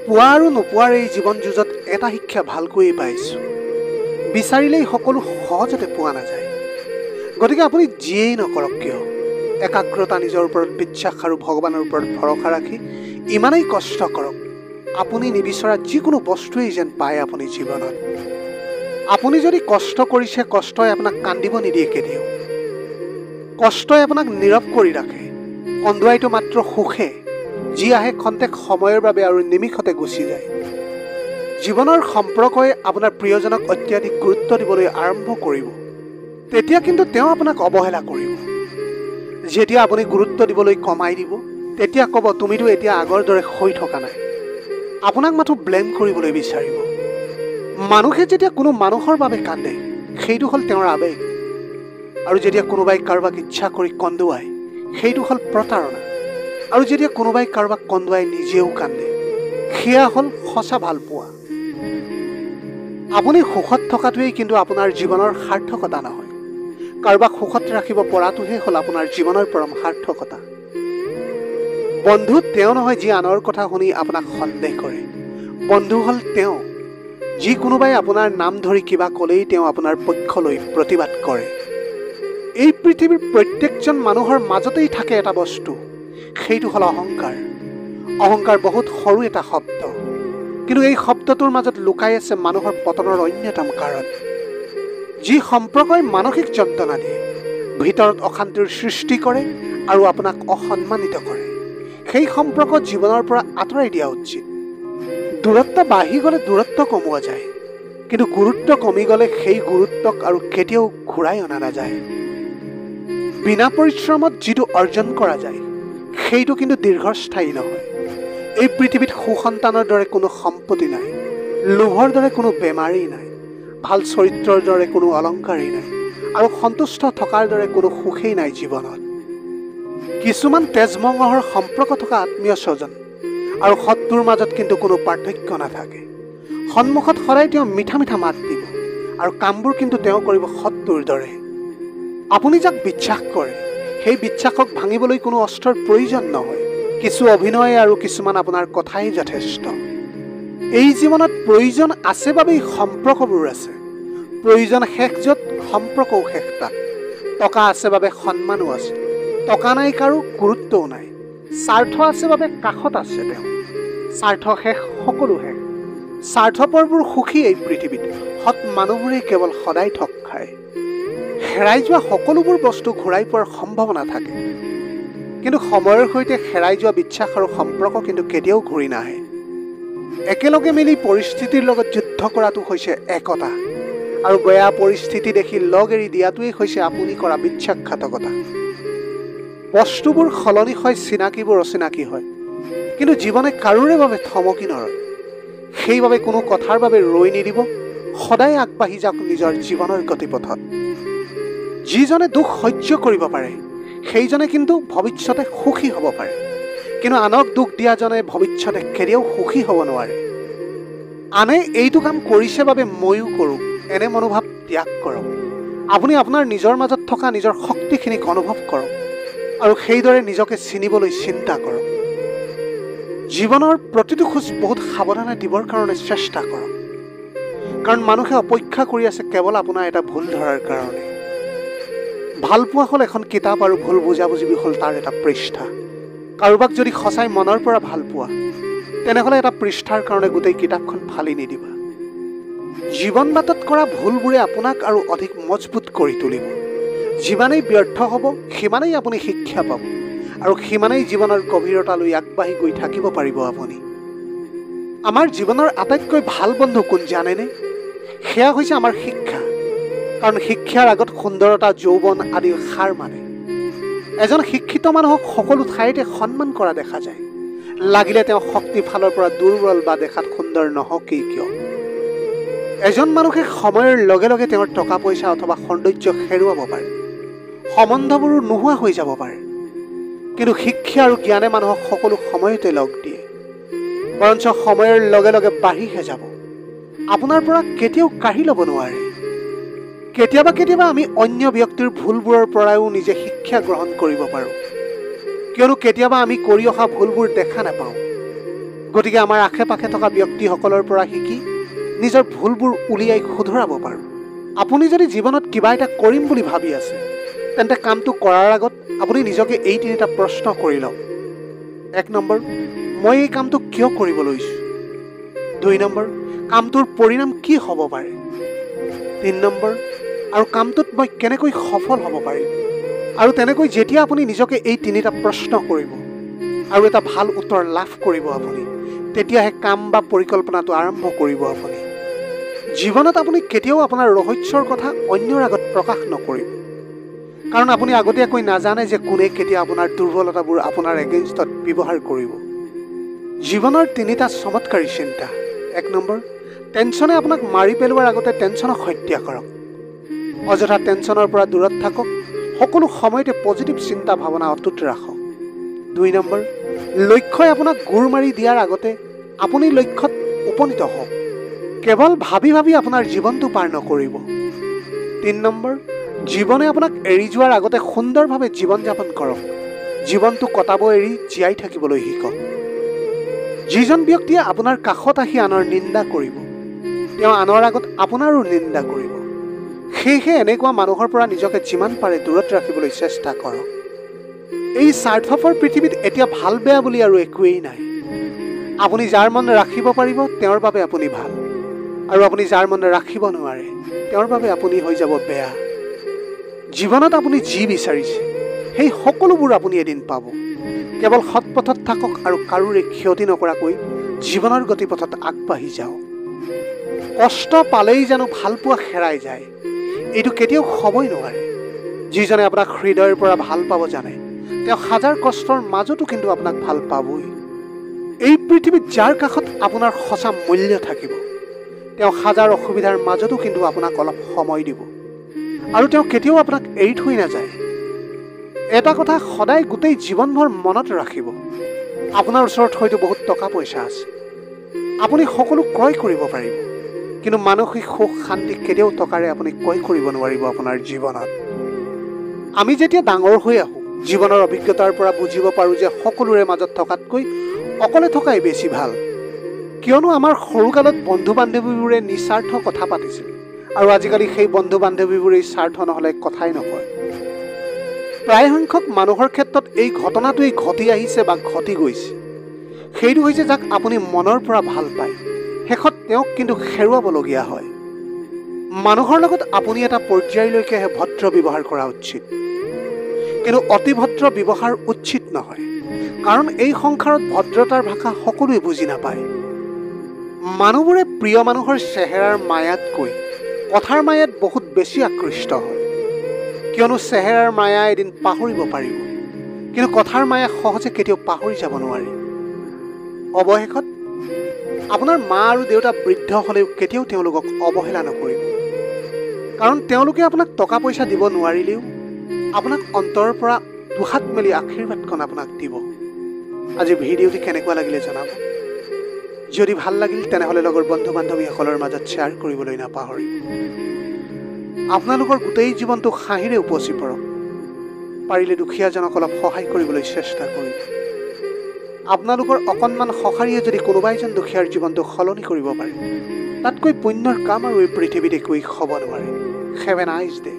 পোৱা আৰু নোপোৱাৰ এই জীৱন যুঁজত এটা শিক্ষা ভালকৈয়ে পাইছোঁ, বিচাৰিলেই সকলো সহজতে পোৱা নাযায়। গতিকে আপুনি যিয়েই নকৰক কিয়, একাগ্ৰতা, নিজৰ ওপৰত বিশ্বাস আৰু ভগৱানৰ ওপৰত ভৰসা ৰাখি ইমানেই কষ্ট কৰক, আপুনি নিবিচৰা যিকোনো বস্তুৱেই যেন পায় আপুনি জীৱনত। আপুনি যদি কষ্ট কৰিছে, কষ্টই আপোনাক কান্দিব নিদিয়ে কেতিয়াও। কষ্টই আপোনাক নীৰৱ কৰি ৰাখে। কন্দুৱাইটো মাত্ৰ সুখে, যি আহে খন্তেক সময়ৰ বাবে আৰু নিমিষতে গুচি যায়। জীৱনৰ সম্পৰ্কই আপোনাৰ প্ৰিয়জনক অত্যাধিক গুৰুত্ব দিবলৈ আৰম্ভ কৰিব, তেতিয়া কিন্তু তেওঁ আপোনাক অৱহেলা কৰিব। যেতিয়া আপুনি গুৰুত্ব দিবলৈ কমাই দিব, তেতিয়া ক'ব তুমিতো এতিয়া আগৰ দৰে হৈ থকা নাই। আপোনাক মাথো ব্লেম কৰিবলৈ বিচাৰিব। মানুহে যেতিয়া কোনো মানুহৰ বাবে কান্দে, সেইটো হ'ল তেওঁৰ আৱেগ। আৰু যেতিয়া কোনোবাই কাৰোবাক ইচ্ছা কৰি কন্দুৱায়, সেইটো হ'ল প্ৰতাৰণা। আৰু যেতিয়া কোনোবাই কাৰোবাক কন্দুৱাই নিজেও কান্দে, সেয়া হ'ল সঁচা ভালপোৱা। আপুনি সুখত থকাটোৱেই কিন্তু আপোনাৰ জীৱনৰ সাৰ্থকতা নহয়। কাৰোবাক সুখত ৰাখিব পৰাটোহে হ'ল আপোনাৰ জীৱনৰ পৰম সাৰ্থকতা। বন্ধু তেওঁ নহয় যি আনৰ কথা শুনি আপোনাক সন্দেহ কৰে। বন্ধু হ'ল তেওঁ, যি কোনোবাই আপোনাৰ নাম ধৰি কিবা ক'লেই তেওঁ আপোনাৰ পক্ষলৈ প্ৰতিবাদ কৰে। এই পৃথিৱীৰ প্ৰত্যেকজন মানুহৰ মাজতেই থাকে এটা বস্তু, সেইটো হ'ল অহংকাৰ। অহংকাৰ বহুত সৰু এটা শব্দ, কিন্তু এই শব্দটোৰ মাজত লুকাই আছে মানুহৰ পতনৰ অন্যতম কাৰণ। যি সম্পৰ্কই মানসিক যন্ত্ৰণা দিয়ে, ভিতৰত অশান্তিৰ সৃষ্টি কৰে আৰু আপোনাক অসন্মানিত কৰে, সেই সম্পৰ্ক জীৱনৰ পৰা আঁতৰাই দিয়া উচিত। দূৰত্ব বাঢ়ি গ'লে দূৰত্ব কমোৱা যায়, কিন্তু গুৰুত্ব কমি গ'লে সেই গুৰুত্বক আৰু কেতিয়াও ঘূৰাই অনা নাযায়। বিনা পৰিশ্ৰমত যিটো অৰ্জন কৰা যায়, সেইটো কিন্তু দীৰ্ঘস্থায়ী নহয়। এই পৃথিৱীত সুসন্তানৰ দৰে কোনো সম্পত্তি নাই, লোভৰ দৰে কোনো বেমাৰেই নাই, ভাল চৰিত্ৰৰ দৰে কোনো অলংকাৰেই নাই, আৰু সন্তুষ্ট থকাৰ দৰে কোনো সুখেই নাই জীৱনত। কিছুমান তেজমঙহৰ সম্পৰ্ক থকা আত্মীয় স্বজন আৰু শত্ৰুৰ মাজত কিন্তু কোনো পাৰ্থক্য নাথাকে। সন্মুখত সদায় তেওঁ মিঠা মিঠা মাত দিব, আৰু কামবোৰ কিন্তু তেওঁ কৰিব শত্ৰুৰ দৰে। আপুনি যাক বিশ্বাস কৰে, সেই বিশ্বাসক ভাঙিবলৈ কোনো অস্ত্ৰৰ প্ৰয়োজন নহয়। কিছু অভিনয় আৰু কিছুমান আপোনাৰ কথাই যথেষ্ট। এই জীৱনত প্ৰয়োজন আছে বাবেই সম্পৰ্কবোৰ আছে। প্ৰয়োজন শেষ য'ত, সম্পৰ্কও শেষ তাত। টকা আছে বাবে সন্মানো আছে, টকা নাই কাৰো গুৰুত্বও নাই। স্বাৰ্থ আছে বাবে কাষত আছে তেওঁ, স্বাৰ্থ শেষ সকলো শেষ। স্বাৰ্থপৰবোৰ সুখী এই পৃথিৱীত, সৎ মানুহবোৰেই কেৱল সদায় ঠগ খায়। হেৰাই যোৱা সকলোবোৰ বস্তু ঘূৰাই পোৱাৰ সম্ভাৱনা থাকে, কিন্তু সময়ৰ সৈতে হেৰাই যোৱা বিশ্বাস আৰু সম্পৰ্ক কিন্তু কেতিয়াও ঘূৰি নাহে। একেলগে মিলি পৰিস্থিতিৰ লগত যুদ্ধ কৰাটো হৈছে একতা, আৰু বেয়া পৰিস্থিতি দেখি লগ এৰি দিয়াটোৱেই হৈছে আপুনি কৰা বিশ্বাসঘাতকতা। বস্তুবোৰ সলনি হয়, চিনাকিবোৰ অচিনাকি হয়, কিন্তু জীৱনে কাৰোৰে বাবে থমকি নৰয়। সেইবাবে কোনো কথাৰ বাবে ৰৈ নিদিব, সদায় আগবাঢ়ি যাওক নিজৰ জীৱনৰ গতিপথত। যিজনে দুখ সহ্য কৰিব পাৰে, সেইজনে কিন্তু ভৱিষ্যতে সুখী হ'ব পাৰে, কিন্তু আনক দুখ দিয়াজনে ভৱিষ্যতে কেতিয়াও সুখী হ'ব নোৱাৰে। আনে এইটো কাম কৰিছে বাবে ময়ো কৰোঁ, এনে মনোভাৱ ত্যাগ কৰক। আপুনি আপোনাৰ নিজৰ মাজত থকা নিজৰ শক্তিখিনিক অনুভৱ কৰক, আৰু সেইদৰে নিজকে চিনিবলৈ চিন্তা কৰক। জীৱনৰ প্ৰতিটো খোজ বহুত সাৱধানে দিবৰ কাৰণে চেষ্টা কৰক, কাৰণ মানুহে অপেক্ষা কৰি আছে কেৱল আপোনাৰ এটা ভুল ধৰাৰ কাৰণে। ভালপোৱা হ'ল এখন কিতাপ, আৰু ভুল বুজাবুজি হ'ল তাৰ এটা পৃষ্ঠা। কাৰোবাক যদি সঁচাই মনৰ পৰা ভাল পোৱা, তেনেহ'লে এটা পৃষ্ঠাৰ কাৰণে গোটেই কিতাপখন ফালি নিদিবা। জীৱন বাটত কৰা ভুলবোৰে আপোনাক আৰু অধিক মজবুত কৰি তুলিব। যিমানেই ব্যৰ্থ হ'ব, সিমানেই আপুনি শিক্ষা পাব, আৰু সিমানেই জীৱনৰ গভীৰতালৈ আগবাঢ়ি গৈ থাকিব পাৰিব আপুনি। আমাৰ জীৱনৰ আটাইতকৈ ভাল বন্ধু কোন জানেনে? সেয়া হৈছে আমাৰ শিক্ষা, কাৰণ শিক্ষাৰ আগত সুন্দৰতা, যৌৱন আদি সাৰ মানে। এজন শিক্ষিত মানুহক সকলো ঠাইতে সন্মান কৰা দেখা যায়, লাগিলে তেওঁ শক্তি ফালৰ পৰা দুৰ্বল বা দেখাত সুন্দৰ নহওকেই কিয়। এজন মানুহে সময়ৰ লগে লগে তেওঁৰ টকা পইচা অথবা সৌন্দৰ্য হেৰুৱাব পাৰে, সম্বন্ধবোৰো নোহোৱা হৈ যাব পাৰে, কিন্তু শিক্ষা আৰু জ্ঞানে মানুহক সকলো সময়তে লগ দিয়ে, বৰঞ্চ সময়ৰ লগে লগে বাঢ়িহে যাব, আপোনাৰ পৰা কেতিয়াও কাঢ়ি ল'ব নোৱাৰে। কেতিয়াবা কেতিয়াবা আমি অন্য ব্যক্তিৰ ভুলবোৰৰ পৰাও নিজে শিক্ষা গ্ৰহণ কৰিব পাৰোঁ, কিয়নো কেতিয়াবা আমি কৰি অহা ভুলবোৰ দেখা নাপাওঁ। গতিকে আমাৰ আশে পাশে থকা ব্যক্তিসকলৰ পৰা শিকি নিজৰ ভুলবোৰ উলিয়াই শুধৰাব পাৰোঁ। আপুনি যদি জীৱনত কিবা এটা কৰিম বুলি ভাবি আছে, তেন্তে কামটো কৰাৰ আগত আপুনি নিজকে এই 3টা প্ৰশ্ন কৰি লওক। 1 নম্বৰ, মই এই কামটো কিয় কৰিব লৈছোঁ? 2 নম্বৰ, কামটোৰ পৰিণাম কি হ'ব পাৰে? 3 নম্বৰ, আৰু কামটোত মই কেনেকৈ সফল হ'ব পাৰিম? আৰু তেনেকৈ যেতিয়া আপুনি নিজকে এই 3টা প্ৰশ্ন কৰিব আৰু এটা ভাল উত্তৰ লাভ কৰিব, আপুনি তেতিয়াহে কাম বা পৰিকল্পনাটো আৰম্ভ কৰিব। আপুনি জীৱনত আপুনি কেতিয়াও আপোনাৰ ৰহস্যৰ কথা অন্যৰ আগত প্ৰকাশ নকৰিব, কাৰণ আপুনি আগতীয়াকৈ নাজানে যে কোনে কেতিয়া আপোনাৰ দুৰ্বলতাবোৰ আপোনাৰ এগেইনষ্টত ব্যৱহাৰ কৰিব। জীৱনৰ 3টা চমৎকাৰী চিন্তা। 1 নম্বৰ, টেনশ্যনে আপোনাক মাৰি পেলোৱাৰ আগতে টেনশ্যনক হত্যা কৰক। অযথা টেনশ্যনৰ পৰা দূৰত থাকক, সকলো সময়তে পজিটিভ চিন্তা ভাৱনা অটুট ৰাখক। 2 নম্বৰ, লক্ষ্যই আপোনাক গুৰ মাৰি দিয়াৰ আগতে আপুনি লক্ষ্যত উপনীত হওক। কেৱল ভাবি ভাবি আপোনাৰ জীৱনটো পাৰ নকৰিব। 3 নম্বৰ, জীৱনে আপোনাক এৰি যোৱাৰ আগতে সুন্দৰভাৱে জীৱন যাপন কৰক। জীৱনটো কটাব এৰি জীয়াই থাকিবলৈ শিকক। যিজন ব্যক্তিয়ে আপোনাৰ কাষত আহি আনৰ নিন্দা কৰিব, তেওঁ আনৰ আগত আপোনাৰো নিন্দা কৰিব। সেয়েহে এনেকুৱা মানুহৰ পৰা নিজকে যিমান পাৰে দূৰত ৰাখিবলৈ চেষ্টা কৰক। এই স্বাৰ্থপৰ পৃথিৱীত এতিয়া ভাল বেয়া বুলি আৰু একোৱেই নাই। আপুনি যাৰ মন ৰাখিব পাৰিব তেওঁৰ বাবে আপুনি ভাল, আৰু আপুনি যাৰ মন ৰাখিব নোৱাৰে তেওঁৰ বাবে আপুনি হৈ যাব বেয়া। জীৱনত আপুনি যি বিচাৰিছে সেই সকলোবোৰ আপুনি এদিন পাব। কেৱল সৎপথত থাকক আৰু কাৰোৰে ক্ষতি নকৰাকৈ জীৱনৰ গতিপথত আগবাঢ়ি যাওক। কষ্ট পালেই জানো ভালপোৱা হেৰাই যায়? এইটো কেতিয়াও হ'বই নোৱাৰে। যিজনে আপোনাক হৃদয়ৰ পৰা ভাল পাব জানে, তেওঁ হাজাৰ কষ্টৰ মাজতো কিন্তু আপোনাক ভাল পাবই। এই পৃথিৱীত যাৰ কাষত আপোনাৰ সঁচা মূল্য থাকিব, তেওঁ হাজাৰ অসুবিধাৰ মাজতো কিন্তু আপোনাক অলপ সময় দিব, আৰু তেওঁ কেতিয়াও আপোনাক এৰি থৈ নাযায়। এটা কথা সদায় গোটেই জীৱনভৰ মনত ৰাখিব, আপোনাৰ ওচৰত হয়তো বহুত টকা পইচা আছে, আপুনি সকলো ক্ৰয় কৰিব পাৰিব, কিন্তু মানসিক সুখ শান্তি কেতিয়াও টকাৰে আপুনি ক্ৰয় কৰিব নোৱাৰিব আপোনাৰ জীৱনত। আমি যেতিয়া ডাঙৰ হৈ আহোঁ, জীৱনৰ অভিজ্ঞতাৰ পৰা বুজিব পাৰোঁ যে সকলোৰে মাজত থকাতকৈ অকলে থকাই বেছি ভাল। কিয়নো আমাৰ সৰুকালত বন্ধু বান্ধৱীবোৰে নিস্বাৰ্থ কথা পাতিছিল, আৰু আজিকালি সেই বন্ধু বান্ধৱীবোৰেই স্বাৰ্থ নহ'লে কথাই নকয়। প্ৰায় সংখ্যক মানুহৰ ক্ষেত্ৰত এই ঘটনাটোৱেই ঘটি আহিছে বা ঘটি গৈছে। সেইটো হৈছে যাক আপুনি মনৰ পৰা ভাল পায়, শেষত তেওঁক কিন্তু হেৰুৱাবলগীয়া হয়। মানুহৰ লগত আপুনি এটা পৰ্যায়লৈকেহে ভদ্ৰ ব্যৱহাৰ কৰা উচিত, কিন্তু অতি ভদ্ৰ ব্যৱহাৰ উচিত নহয়, কাৰণ এই সংসাৰত ভদ্ৰতাৰ ভাষা সকলোৱে বুজি নাপায়। মানুহবোৰে প্ৰিয় মানুহৰ চেহেৰাৰ মায়াতকৈ কথাৰ মায়াত বহুত বেছি আকৃষ্ট হয়, কিয়নো চেহেৰাৰ মায়া এদিন পাহৰিব পাৰিব, কিন্তু কথাৰ মায়া সহজে কেতিয়াও পাহৰি যাব নোৱাৰি। অৱশেষত আপোনাৰ মা আৰু দেউতা বৃদ্ধ হ'লেও কেতিয়াও তেওঁলোকক অৱহেলা নকৰিব, কাৰণ তেওঁলোকে আপোনাক টকা পইচা দিব নোৱাৰিলেও আপোনাক অন্তৰৰ পৰা দুহাত মেলি আশীৰ্বাদখন আপোনাক দিব। আজি ভিডিঅ'টি কেনেকুৱা লাগিলে জনাব। যদি ভাল লাগিল তেনেহ'লে লগৰ বন্ধু বান্ধৱীসকলৰ মাজত শ্বেয়াৰ কৰিবলৈ নাপাহৰিব। আপোনালোকৰ গোটেই জীৱনটো হাঁহিৰে উপচি পৰক। পাৰিলে দুখীয়াজনক অলপ সহায় কৰিবলৈ চেষ্টা কৰিব। আপোনালোকৰ অকণমান সঁহাৰিয়ে যদি কোনোবা এজন দুখীয়াৰ জীৱনটো সলনি কৰিব পাৰে, তাতকৈ পুণ্যৰ কাম আৰু এই পৃথিৱীত একোৱেই হ'ব নোৱাৰে। Have a nice day.